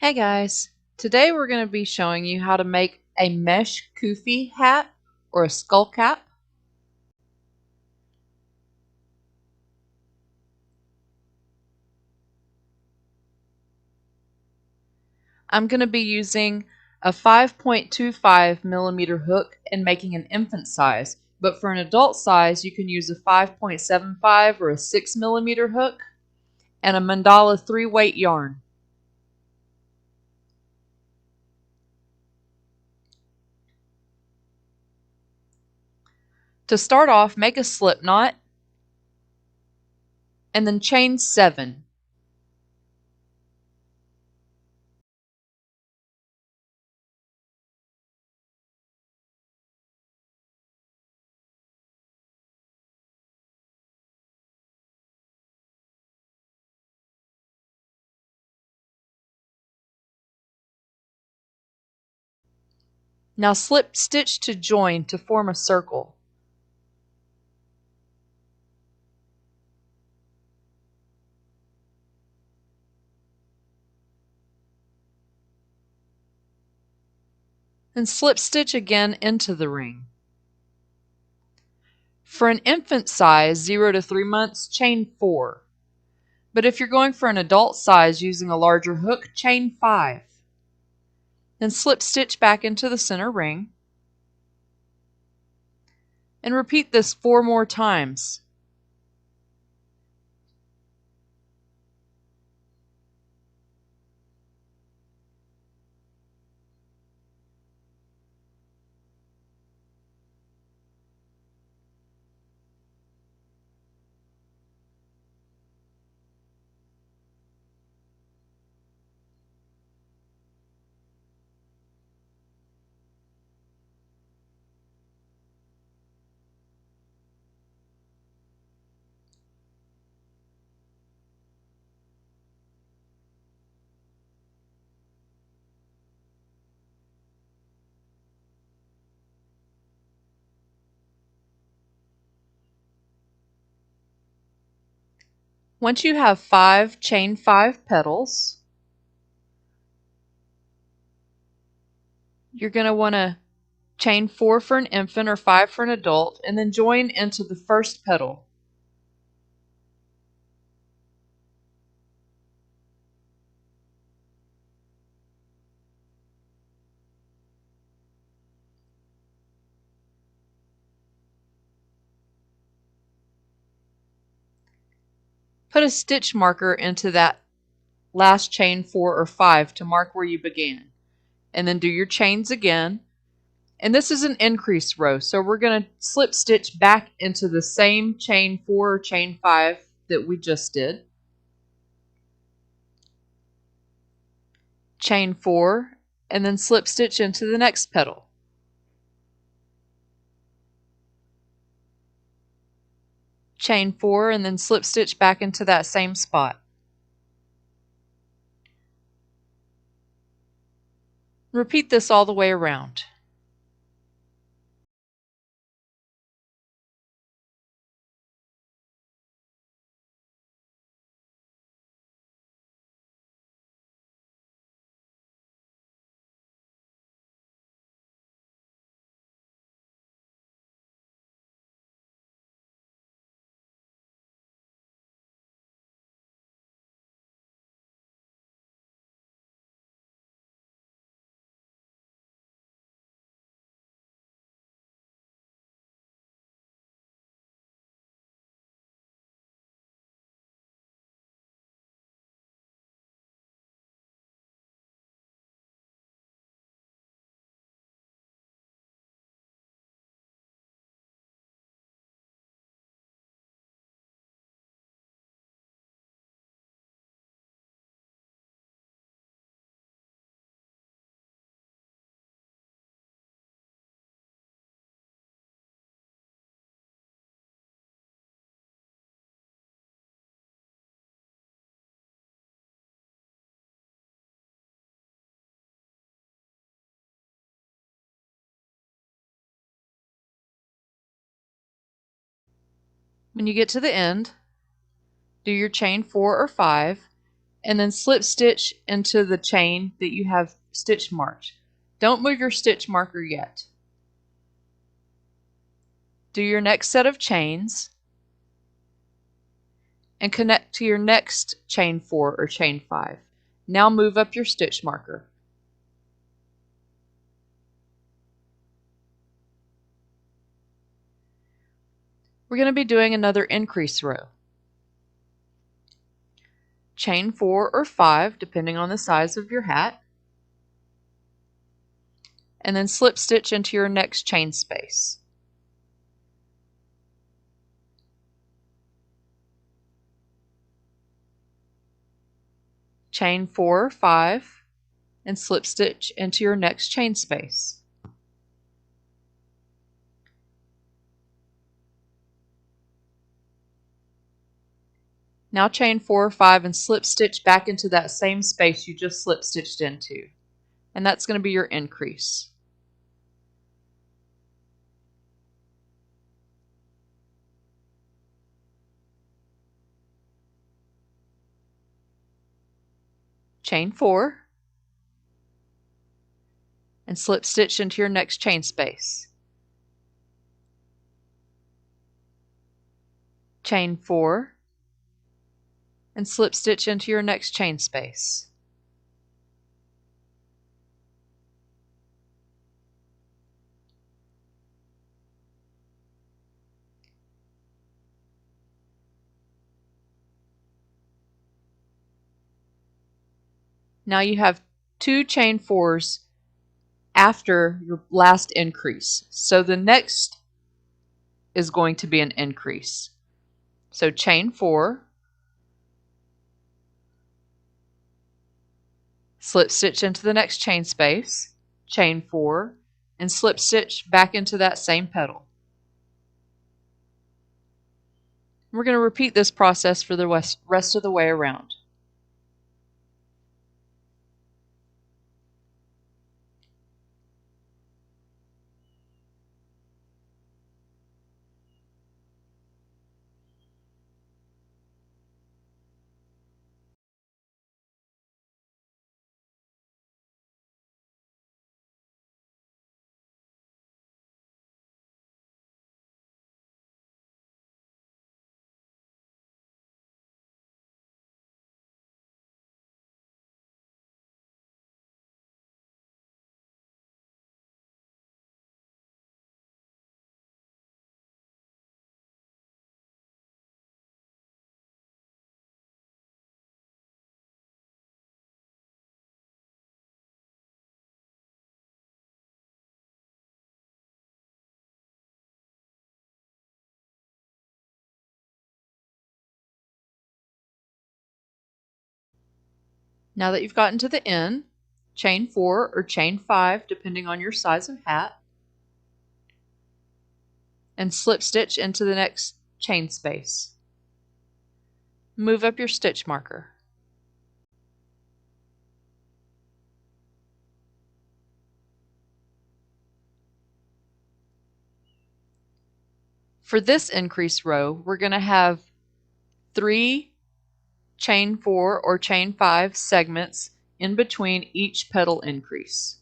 Hey guys, today we're going to be showing you how to make a mesh Kufi hat or a skull cap. I'm going to be using a 5.25 millimeter hook and making an infant size, but for an adult size you can use a 5.75 or a 6 millimeter hook and a mandala 3-weight yarn. To start off, make a slip knot and then chain 7. Now slip stitch to join to form a circle. And slip stitch again into the ring. For an infant size, 0 to 3 months, chain 4. But if you're going for an adult size using a larger hook, chain 5. Then slip stitch back into the center ring. And repeat this 4 more times. Once you have 5, chain 5 petals, you're going to want to chain 4 for an infant or 5 for an adult, and then join into the first petal. Put a stitch marker into that last chain 4 or 5 to mark where you began. And then do your chains again. And this is an increase row, so we're going to slip stitch back into the same chain 4 or chain 5 that we just did. Chain 4 and then slip stitch into the next petal. Chain 4 and then slip stitch back into that same spot. Repeat this all the way around. When you get to the end, do your chain 4 or 5 and then slip stitch into the chain that you have stitch marked. Don't move your stitch marker yet. Do your next set of chains and connect to your next chain 4 or chain 5. Now move up your stitch marker. We're going to be doing another increase row. Chain 4 or 5 depending on the size of your hat, and then slip stitch into your next chain space. Chain 4 or 5 and slip stitch into your next chain space. Now chain 4 or 5 and slip stitch back into that same space you just slip stitched into, and that's going to be your increase. Chain 4 and slip stitch into your next chain space. Chain 4 and slip stitch into your next chain space. Now you have 2 chain 4s after your last increase. So the next is going to be an increase. So chain 4, slip stitch into the next chain space, chain 4, and slip stitch back into that same petal. We're going to repeat this process for the rest of the way around. Now that you've gotten to the end, chain 4 or chain 5 depending on your size of hat, and slip stitch into the next chain space. Move up your stitch marker. For this increase row, we're going to have 3 chain 4 or chain 5 segments in between each petal increase.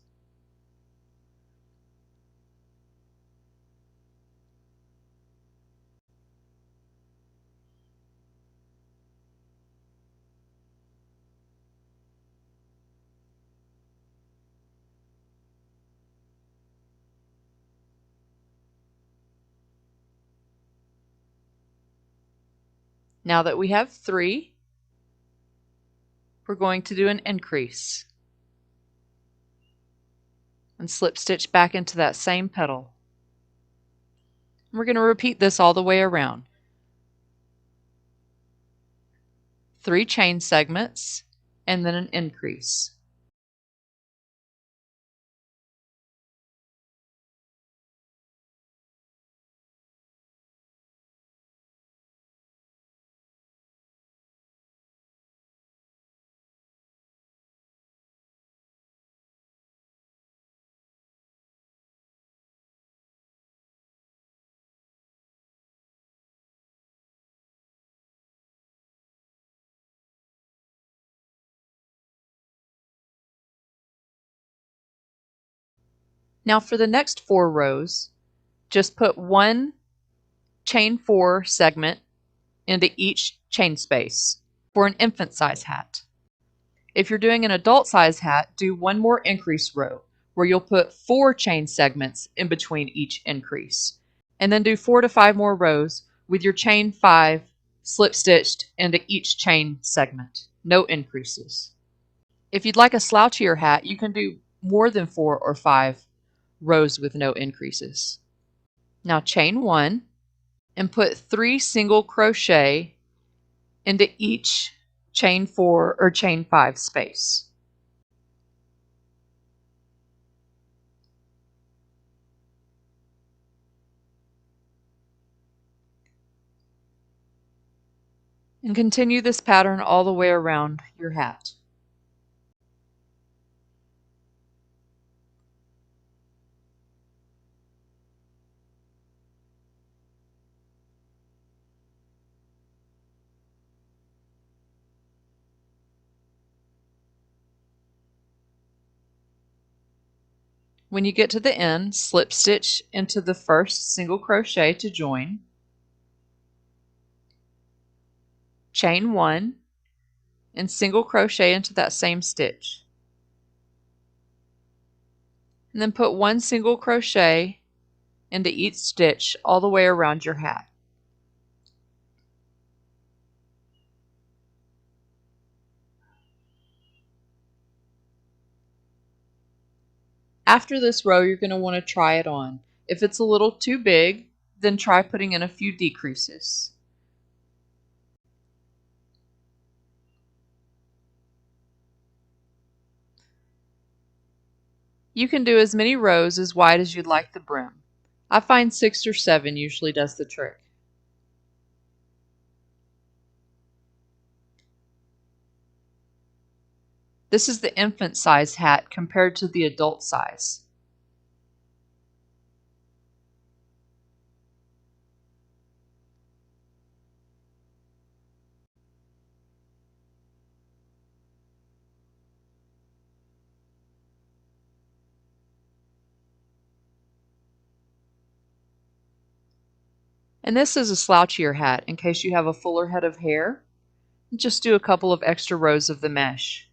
Now that we have 3, we're going to do an increase and slip stitch back into that same petal. We're going to repeat this all the way around. 3 chain segments and then an increase. Now for the next 4 rows, just put one chain 4 segment into each chain space for an infant size hat. If you're doing an adult size hat, do one more increase row where you'll put 4 chain segments in between each increase. And then do 4 to 5 more rows with your chain 5 slip stitched into each chain segment. No increases. If you'd like a slouchier hat, you can do more than 4 or 5 rows with no increases. Now chain 1 and put 3 single crochet into each chain 4 or chain 5 space. And continue this pattern all the way around your hat. When you get to the end, slip stitch into the first single crochet to join, chain 1, and single crochet into that same stitch. And then put 1 single crochet into each stitch all the way around your hat. After this row, you're going to want to try it on. If it's a little too big, then try putting in a few decreases. You can do as many rows as wide as you'd like the brim. I find 6 or 7 usually does the trick. This is the infant size hat compared to the adult size. And this is a slouchier hat in case you have a fuller head of hair. Just do a couple of extra rows of the mesh.